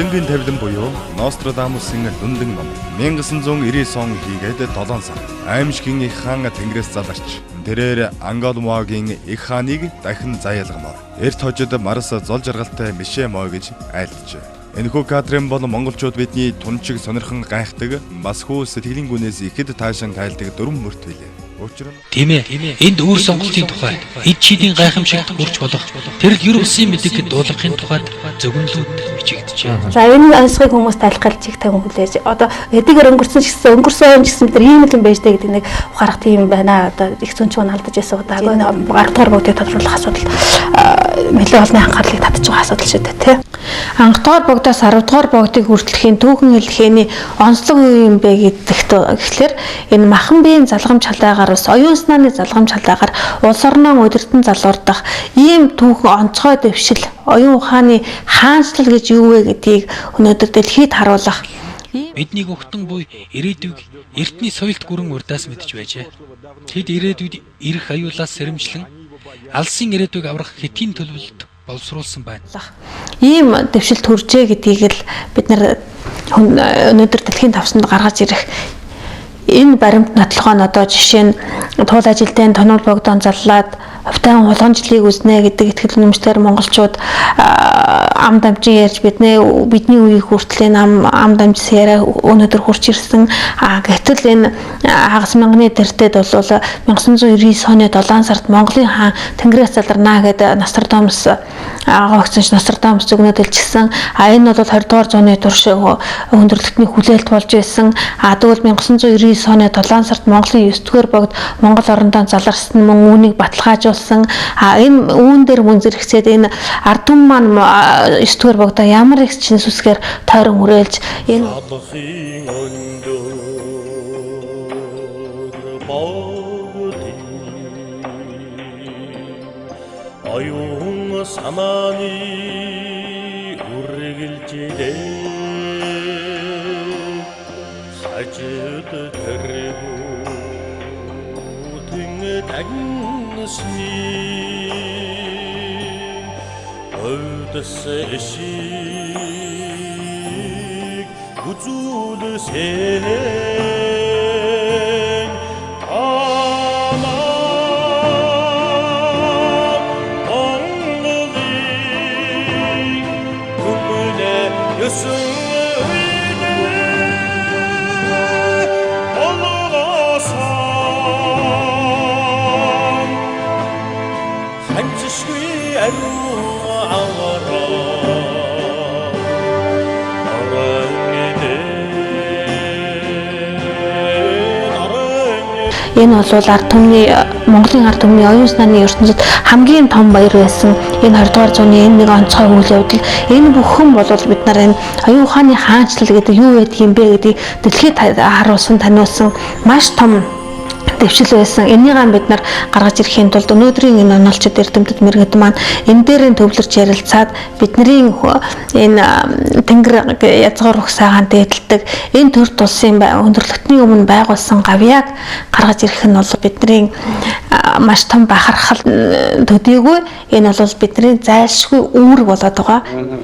Аймгийн тавилан буюу Нострадамусын дүндан ном 1999 он хийгээд 7 сар аимшигын их хаан Тэнгэрээс заларч тэрээр Анголмогийн их хааныг дахин заяалгамаар эрт хожид Марс зол жаргалтай Мишэ мой гэж айлтжээ. Энэхүү кадрын бол монголчууд бидний тунчиг сонирхон гайхдаг бас хүү сэтгэлийн гүнээс ихэд таашаан тайлдаг дөрвөн мөрт билээ. Тийм ээ. Энд өөр сонголтын тухай, эд чидийн гайхамшигт хүрч болох тэр ер бусын мэдээг дуулгахын тухайд зөвгөнлүүд бичигдчихэ. За энэ онцгойг хүмүүс тайлхалж их тань хүлээж. Одоо эдгээр өнгөрсөн ч гэсэн өнгөрсөн ч гэсэн тэр ийм л юм байж дээ гэдэг нэг ухаарах тийм байна. Одоо их зүүн ч алдаж байсан удаагүй 10 дугаар бүгдийг тодруулах асуудал нэлээд олонний анхаарлыг татж байгаа асуудал шүү дээ, тий. 10 дугаар богдоос 10 дугаар богдыг хүртэлхийн түүхэн хэлхээний онцлог юу юм бэ гэхлээр энэ махан биеийн залгамж халаагаар ус оюун санааны залгамж халаагаар улс орноо удирдан залуурдах ийм түүхэн онцгой дэвшил оюун ухааны хаанчлал гэж юу вэ гэдгийг өнөөдөр дэлхийд харуулах бидний өгтөн буй ирээдүйг эртний соёлт гүрэн урдаас мэдж байжээ. Тэд ирээдүйд ирэх аюулаас сэрэмжлэн алсын ирээдүйг аврах хэтийн төлөвлөлт боловсруулсан байна. Ийм дэвшилт хүрчээ гэдгийг л бид өнөөдөр дэлхийн тавсанд гаргаж ирэх энэ баримт нотлогоо одоо жишээ нь туул ажилтны тонол богдон заллаад хөвтөн хулган жилийг үзнэ гэдэг итгэл үнэмшлэр монголчууд ам дамжин ярьж бидний үеийг хүртэл ам дамжсан яриа өнөөдөр хурж ирсэн. Гэтэл энэ хагас мянганы тэртет бол 1999 оны 7 сард Монголын хаан Тэнгэрээс заларнаа гэдэг Нострадамус агаагч Нострадамус зөвгнөд хэлчихсэн. Энэ бол 20 дугаар зууны турш өндөрлөлтний хүлээлт болж байсан. Тэгвэл 1999 оны 7 сард Монголын 9 дугаар богд Монгол орондоо заларсан мөн үүнийг баталгаажуулсан. Энэ үүн дээр мөн зэрэгцээд энэ ард түмэн маань 9 дугаар богдоо ямар их чин сүсгээр тойрон хүрээлж энэ оюун санааны үргэлжлээ сажид тэргүүтэн дагнасны ойдс эшиг үзүүлсэн энэ бол ард түмний Монголын ард түмний оюун санааны ертөнцид хамгийн том баяр байсан. Энэ 20 дугаар зууны энэ нэг онцгой үйл явдал энэ бүхэн бол бид нар энэ оюун ухааны хаанчлал гэдэг юу байдаг юм бэ гэдгийг дэлхийд харуулсан таниулсан маш том дэвшил байсан. Энийгээ бид нар гаргаж ирэхийн тулд өнөөдрийн энэ онолчид эрдэмтэд мэргэд маань энэ дээрээ төвлөрч ярилцаад бидний энэ тэнгэр язгуур ухсаагаан дээдэлдэг энэ төр тулсын өндөрлөгтний өмнө байгуулсан гавьяаг гаргаж ирэх нь бол бидний маш том бахархал төдийгүй энэ бол бидний зайлшгүй үүрэг болоод байгаа.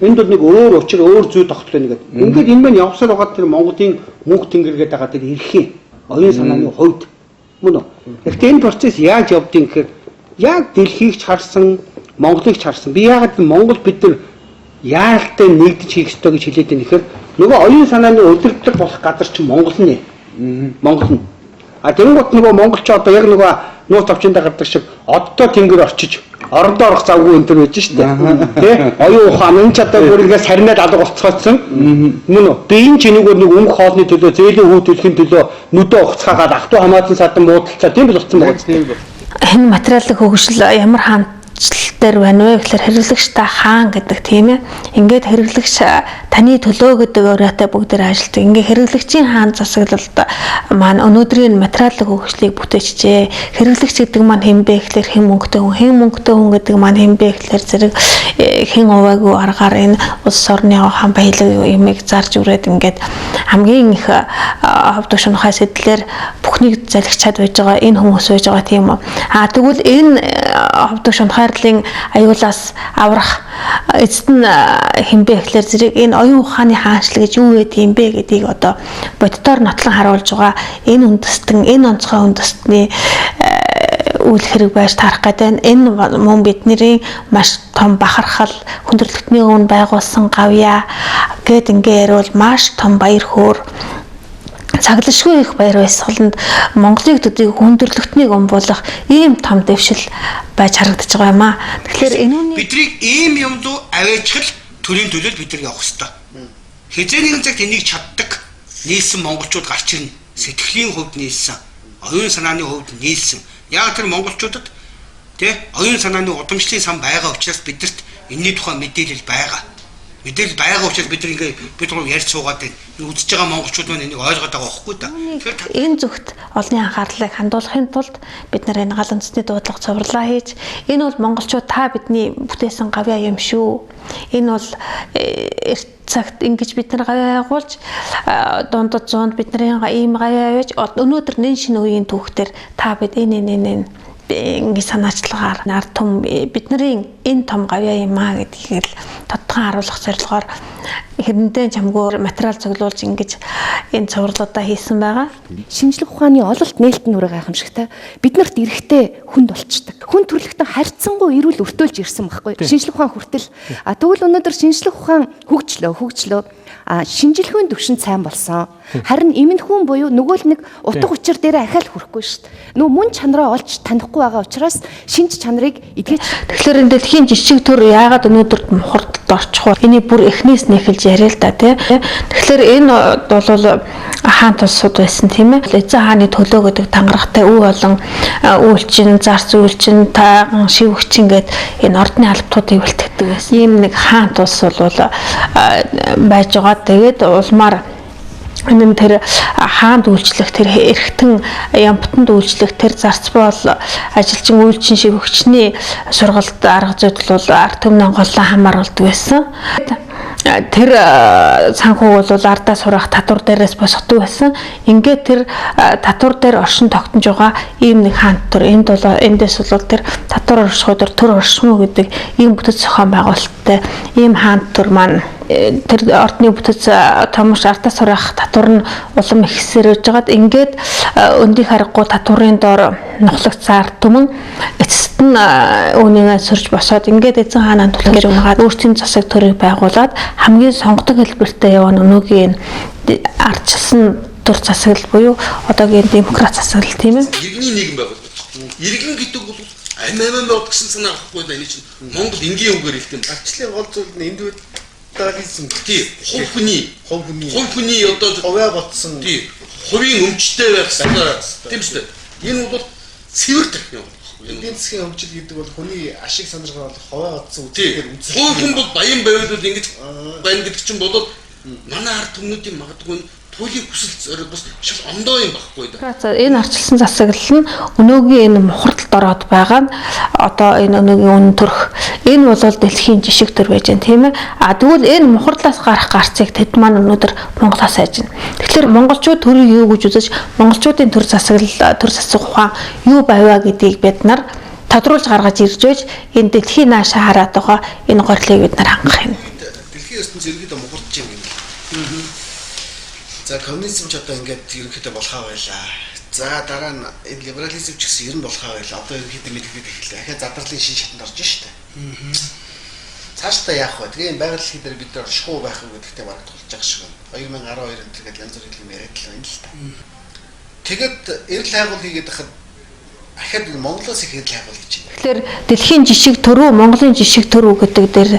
Энд бол нэг өөр учир өөр зүй тогтлоо нэгэд. Ингээд энэ маань явсаар байгаа тэр Монголын мөнх тэнгэргээд байгаа тэр эрхийн оюун санааны хувьд мөн үү. Гэхдээ энэ процесс яаж явдгийг гэхээр яг дэлхийг ч харсан, Монголыг ч харсан. Би яагаад Монгол бид нар яаралтай нэгдэж хийх ёстой гэж хэлээд байна гэхээр нөгөө оюун санааны удирдлага болох газар чинь Монгол нэ. Монгол нь. Тэнгуут нөгөө монголч одоо яг нөгөө нууц товчондоо гардаг шиг оддоо тэнгэр орчиж орондоо орох завгүй энэ төр байж штэ. Тэ? Оюун ухаан энэ ч одоо бүр ингээд сарнаад алга болцгооцсон. Мөн үү? Би энэ ч нэг өмнөх хоолны төлөө, зээлийн хүү төлөхийн төлөө нүдөө угцгаагаад ахтуу хамаатан садан муудалцаа тийм л болсон байгаа. Энэ материалын хөгжил ямар хаанчлалтай байна вэ гэхээр хэрэглэгч та хаан гэдэг тийм ээ. Ингээд хэрэглэгч таны төлөө гэдэг өрөөтэй бүгдээр ажилтдаг. Ингээд хэрэглэгчийн хаан засаглалд маань өнөөдрийн материалын хөгжлийг бүтээжээ. Хэрэглэгч гэдэг маань хэн бэ гэхээр хэн мөнгөтэй хүн гэдэг маань хэн бэ гэхээр зэрэг хэн уваагүй аргаар энэ улс орны хаан баялаг юмыг зарж үрээд ингээд хамгийн их ховдог шунхай сэтлэр бүхнийг залгичаад байж байгаа энэ хүмүүс байж байгаа тийм үү. Тэгвэл энэ ховдог шунхайрлын аюулаас аврах эцэст нь хинбэ гэхлээр зэрэг энэ оюун ухааны хаанчлал гэж юу гэдэг юм бэ гэдгийг одоо боддоор нотлон харуулж байгаа энэ үндэстэн энэ онцгой үндэстний үйл хэрэг байж тарах гэдэг энэ мөн бидний маш том бахархал хүндрэлтний өвн байгуулсан гавья гэд ингээ ярил маш том баяр хөөр цаглашгүй их баяр баясгаланд Монголыг төдий хүндрэлтнийг өмбуулах ийм том дэвшил байж харагдаж байгаа юм аа. Тэгэхээр энүүний бидрийг ийм юм руу аваачихл төрийн төлөөл бид нар явах хэрэгтэй. Хизээ нэгэн цагт энийг чаддаг нийлсэн монголчууд гарч ирнэ. Сэтгэлийн хувьд нийлсэн, оюун санааны хувьд нийлсэн. Яг тэр монголчуудад оюун санааны удамшлын сан байгаа учраас бидэрт энэний тухай мэдээлэл байгаа. Мэдээлэл байгаа учраас бид руу ярьж суугаад байна. Үзэж байгаа монголчууд маань энийг ойлгоод байгаа байхгүй да. Энэ зүгт олонний анхаарлыг хандуулахын тулд бид нар энэ гал үндэсний дуудлага цувралаа хийж энэ бол монголчууд та бидний бүтээсэн гавья юм шүү. Энэ бол эрт цагт ингэж бид нар гавья байгуулж дундад зуунд бидний ийм гавья байж өнөөдөр нэн шинэ үеийн түүхтэр та бид энэ ингээ санаачлагаар нар том бидний энэ том гавья юм аа гэдгийг л тодтогон харуулах зорилгоор хэрэндээ чамгүй материал цуглуулж ингэж энэ цувралуудаа хийсэн байгаа. Шинжлэх ухааны ололт нээлт нүрэ гайхамшигтай биднэрт эрэхтэй хүнд болчдаг. Хүн төрлөختөн харьцангуй эрүүл өртөөлж ирсэн байхгүй. Шинжлэх ухаан хүртэл тэгвэл өнөөдөр шинжлэх ухаан хөгжлөө шинжилгээний төвшин сайн болсон. Харин эмнэлхүүн буюу нөгөө л нэг утга учир дээр ахаал хүрэхгүй шүү дээ. Нөгөө мөн чанараа олж танихгүй байгаа учраас шинж чанарыг эдгэж. Тэгэхээр энэ дэлхийн жишг төр яагаад өнөөдөр хурдд орчих вэ? Эний бүр эхнээс нь эхэлж яриа л да тий. Тэгэхээр энэ бол хаан тусууд байсан тийм ээ. Эзэн хааны төлөө гэдэг тангарахтай үе болон үйлчин, зарц үйлчин, тааган, шивгчин гээд энэ ордны албатуудыг бэлтгэдэг байсан. Ийм нэг хаан тус бол байж байгаа. Тэгээд улмаар энэ тэр хаанд үйлчлэх тэр эргэтэн ямбтанд үйлчлэх тэр зарц бол ажилчин үйлчин шивгчний сургалт арга зүйдэл бол ард түмний голлон хамааруулдаг байсан. Тэр санхүү бол ардаа сурах татвар дээрээс босгодог байсан. Ингээд тэр татвар дээр оршин тогтнож байгаа ийм нэг хаан төр эндээс бол тэр татвар оршихуйд төр оршимо гэдэг ийм бүтэц зохион байгуулалттай ийм хаан төр маань тэр ордны бүтэц томш ардаа сурах татвар нь улам ихсэрэж байгаад ингээд өндийг харахгүй татварын доор нухлагцаар түмэн эцэст нь үүнийг сөрж босоод ингээд эзэн хаанаа түлхэж унагаад өөрсдийн засаг төрийг байгуулад хамгийн сонгодог хэлбэртэй явна өнөөгийн ардчилсан төр засаг буюу одоогийн демократ засаг тийм ээ. Иргэний нийгэм байгуулдаг. Иргэн гэдэг бол амь бод гэсэн санаа авахгүй байна. Энэ чинь Монгол энгийн үгээр хэлдэг юм. Ардчлалын гол зүйл нь индивидуализм. Хувь хүний одоо хувиа ботсон. Хувийн өмчтэй байх хэрэгтэй. Тийм шүү дээ. Энэ бол цэвэр тах юм. Эдийн засгийн хөгжил гэдэг бол хүний ашиг сонирхол хувиа ботсон үзэлээр үзэл. Хүн бол баян байвал ингэж байна гэдэг чинь бол манай ард түмнүүдийн магадгүй туйлын хүсэл зориг бас шал ондоо юм байхгүй да. Энэ арчилсан засаглал нь өнөөгийн энэ мухардалд ороод байгаа нь одоо энэ өнөөгийн үнэн төрх энэ бол дэлхийн жишг төр байж байна тийм ээ. Тэгвэл энэ мухардлаас гарах гарцыг тэд маань өнөөдөр Монголоос хайж байна. Тэгэхээр монголчууд төрийг юу гэж үзэж монголчуудын төр засаглал төр засаг ухаан юу байваа гэдгийг бид нар тодруулж гаргаж ирж байж энэ дэлхийн наашаа хараад байгаа энэ горлыг бид нар хангах юм. Дэлхийн ертөнцийн ерөнхийдөө мухардж юм. За коммунизм ч одоо ингээд ерөнхийдөө болохоо байлаа. За дараа нь энэ либерализм ч гэсэн ер нь болохоо байлаа. Одоо ерөнхийдөө мэдэгдээд эхэллээ. Ахаа задралын шин шатанд орж штэ. Цаашдаа яах вэ? Тэгээ энэ байгаль дэлхий дээр бид нар оршихуу байх уу гэдэгтээ бараг тулж байгаа шиг байна. 2012 онд тэгээд янз бүрийн юм яриад л байна л та. Тэгээд эрэл хайгуул хийгээд хахад ахад Монголоос их эрэл хайгуул гэж байна. Тэгэхээр дэлхийн жишг төрөө Монголын жишг төрөө гэдэг дээр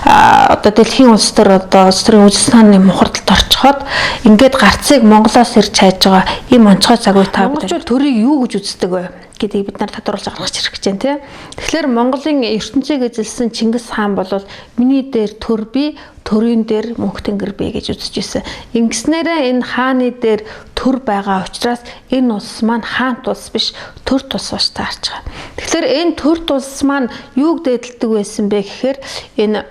одоо дэлхийн улс төр одоо улс төрийн үзэл санааны мухардалд орчход ингээд гарцыг Монголоос ирж хайж байгаа ийм онцгой цагуй та монголчууд төрийг юу гэж үздэг вэ гэдгийг бид нар тодруулж гаргаж ирэх гэж байна тийм. Тэгэхээр Монголын ертөнцийг эзэлсэн Чингис хаан бол миний дээр төр би төрийн дээр мөнх тэнгэр бэ гэж үзэж байсан. Ингэснээрээ энэ хааны дээр төр байгаа учраас энэ улс маань хаант улс биш төр тус баш таарч байгаа. Тэгэхээр энэ төр тус маань юуг дээдэлдэг байсан бэ гэхээр энэ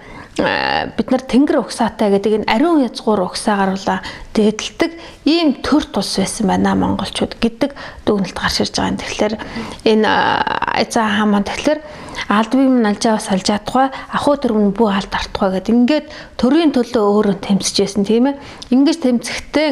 бид нар тэнгэр угсаатай гэдэг энэ ариун язгуур угсаа гаруулаа дээдэлдэг ийм төр тус байсан байна монголчууд гэдэг дүгнэлт гарч ирж байгаа юм. Тэгэхээр энэ эзэн хаан маань тэгэхээр алдвыг минь алжаавас алж ядтухай ахуй төрөм бүх алд арттухай гэдэг ингээд төрийн төлөө өөрөө тэмцэжсэн тийм ээ. Ингэж тэмцэхдээ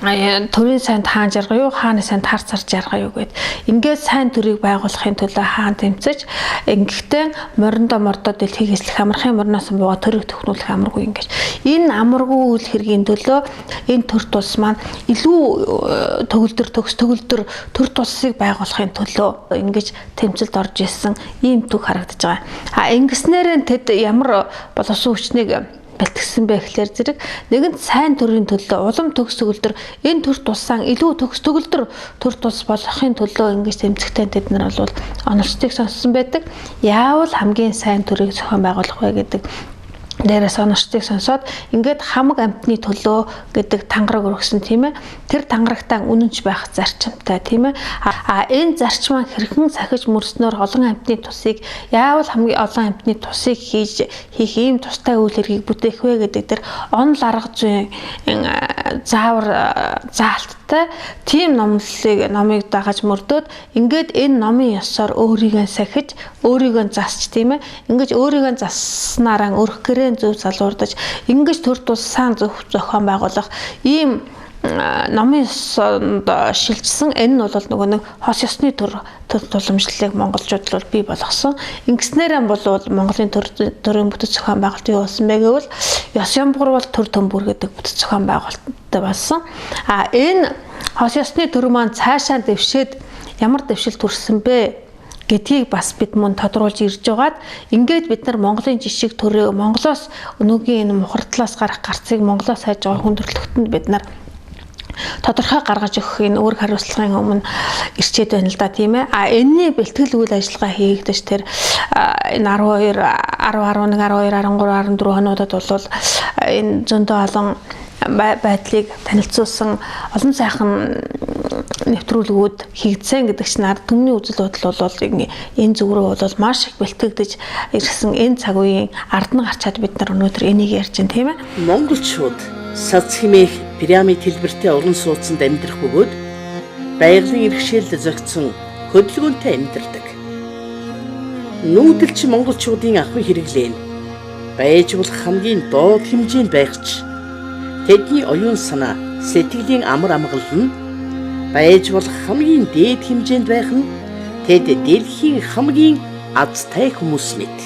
төрийн сайнд хаан жаргая юу, хааны сайнд хар цар жаргая юу гэд. Ингээд сайн төрийг байгуулахын төлөө хаан тэмцэж ингэхдээ мориндоо мордоо дэлхийг эслэх амархын морноос бууга төрийг төхнүүлэх амаргүй ингэж. Энэ амаргүй үйл хэргийн төлөө энэ төр тус маань илүү төгөлдөр төр тусыг байгуулахын төлөө ингэж тэмцэлд орж исэн ийм төг харагдаж байгаа. Ингэснээр тэд ямар боловсон хүчнийг бэлтгэсэн бэ гэхээр зэрэг нэгэнт сайн төрийн төлөө улам төгс төгөлдөр энэ төр туссан илүү төгс төгөлдөр төр тус болохын төлөө ингэж тэмцэхтэй тэд нар бол онолцтыг сонссон байдаг. Яавал хамгийн сайн төрийг зохион байгуулах вэ гэдэг дээрээс онолцтыг сонсоод ингээд хамаг амтны төлөө гэдэг тангараг өргөсөн тийм ээ. Тэр тангарагтаа үнэнч байх зарчимтай тийм ээ. Энэ зарчмаа хэрхэн сахиж мөрснөөр олон амтны тусыг яавал хамгийн олон амтны тусыг хийх ийм тустай үйл хэргийг бүтээх вэ гэдэг тэр онол арга зүйн заавар заалттай тийм номыг дагаж мөрдөөд ингээд энэ номын ёсоор өөрийгөө сахиж өөрийгөө засч тийм ээ. Ингээд өөрийгөө засснараа өрх гэрээ зөв залуурдаж ингэж төр туссан зөв зохион байгуулах ийм номын ёсонд шилжсэн энэ нь бол нөгөө нэг хос ёсны төр туламжлалыг монголчууд бол бий болгосон. Ингэснээр бол Монголын төрийн бүтэц зохион байгуулалт юу болсон бэ гэвэл ёс ямбур бол төр төмбөр гэдэг бүтэц зохион байгуулалттай болсон. Энэ хос ёсны төр маань цаашаа дэвшээд ямар дэвшилт хүрсэн бэ гэдгийг бас бид мөн тодруулж ирж байгаад ингээд бид нар Монголын жишг төрөө Монголоос өнөөгийн энэ мухардлаас гарах гарцыг Монголоос хайж байгаа хүндрэлтэнд бид нар тодорхой гаргаж өгөх энэ үүрэг хариуцлагын өмнө ирчээд байна л да тийм ээ. Энэний бэлтгэл үйл ажиллагаа хийгдэж тэр энэ 12 10 11 12 13 14 хонуудад бол энэ зөндөө олон байдлыг танилцуулсан олон сайхан нэвтрүүлгүүд хийгдсэн гэдэг чинь ард түмний үзэл бодол бол энэ зүг рүү бол маш их бэлтгэгдэж ирсэн энэ цаг үеийн ард нь гарчаад бид нар өнөөдөр энийг ярьж байна тийм ээ. Монголчууд сац хэмээх пирамид хэлбэртэй уран сууцанд амьдрах бөгөөд байгалийн иргэшээлд зохицсон хөдөлгөөнтэй амьдардаг. Нүүдэлч монголчуудын ахуй хэрэглээ нь байж болох хамгийн доод хэмжээнд байх ч тэдний оюун санаа, сэтгэлийн амар амгалал нь байж болох хамгийн дээд хэмжээнд байх нь тэд дэлхийн хамгийн азтай хүмүүс мэт.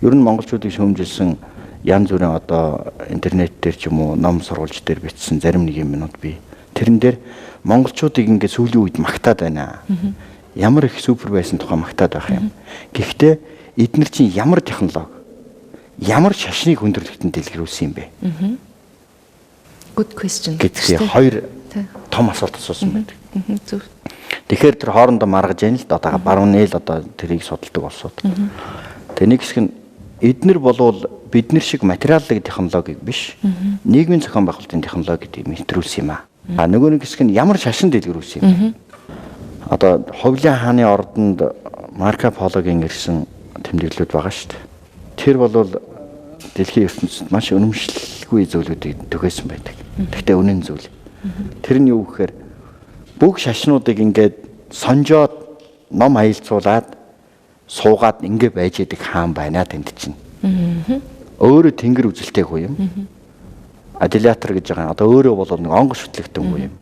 Ер нь монголчуудыг шүүмжилсэн янз бүрийн одоо интернет дээр ч юм уу ном сурвалж дээр бичсэн зарим нэг юмнууд бий. Тэрэн дээр монголчуудыг ингээд сүүлийн үед магтаад байна. Ямар их супер байсан тухай магтаад байх юм. Гэхдээ эдгээр чинь ямар технологи, ямар шашныг хүндрэлтэнд дэлгэрүүлсэн юм бэ? Good question. Гэтэл хоёр том асуулт асуусан байдаг. Зөв. Тэгэхээр тэр хоорондоо маргаж яана л да одоо баруун нээл одоо тэрийг судалдаг улсууд. Тэгээ нэг хэсэг нь эднэр болвол бид нар шиг материаллык технологиг биш. Нийгмийн зохион байгуулалтын технологи гэдгийг мэдрүүлсэн юм аа. Нөгөө нэг хэсэг нь ямар шашин дэлгэрүүлсэн юм. Одоо Ховлын хааны ордонд Марко Пологийн ирсэн тэмдэглэлүүд байгаа шүү дээ. Тэр болвол дэлхийн ертөнцид маш өнөмшлгүй зүйлүүдийг төгөөсөн байдаг. Гэхдээ үнэн зүйл. Тэр нь юу гэхээр бүх шашнуудыг ингээд сонжоод ном аялцуулаад суугаад ингэ байж идэг хаан байна тэнд чинь. Өөрөө тэнгэр үзэлтэй хүү юм. Адилятор гэж байгаа. Одоо өөрөө бол нэг онгоц шүтлэгтэн хүү юм.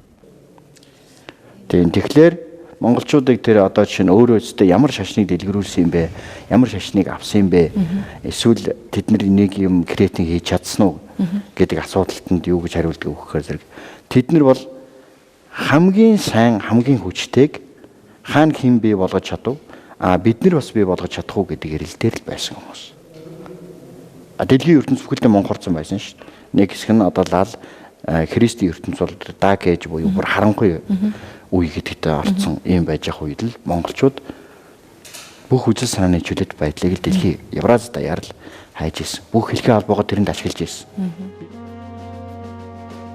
Тэгэхээр монголчуудыг тэр одоо жишээ нь өөрөө өстэй ямар шашныг дэлгэрүүлсэн юм бэ? Ямар шашныг авсан юм бэ? Эсвэл тэд нар нэг юм креатинг хийж чадсан уу гэдэг асуултанд юу гэж хариулдаг өгөхөөр зэрэг тэд нар бол хамгийн сайн хамгийн хүчтэйг хаана хэн бий болгож чадав? Бид нар бас бий болгож чадах уу гэдэг ярил дээр л байсан хүмүүс. Дэлхийн ертөнц бүхэлдээ монхорцсон байсан шүү дээ. Нэг хэсэг нь одоо лал Христийн ертөнц бол даг ээж буюу бүр харанхуй үе гэдэгт орцсон юм байж ах үед л монголчууд бүх үзэл санааны чөлөөт байдлыг л дэлхийн Евраз даяар л хайж ирсэн. Бүх хэлхийн албагаа тэрэнд ашиглаж ирсэн.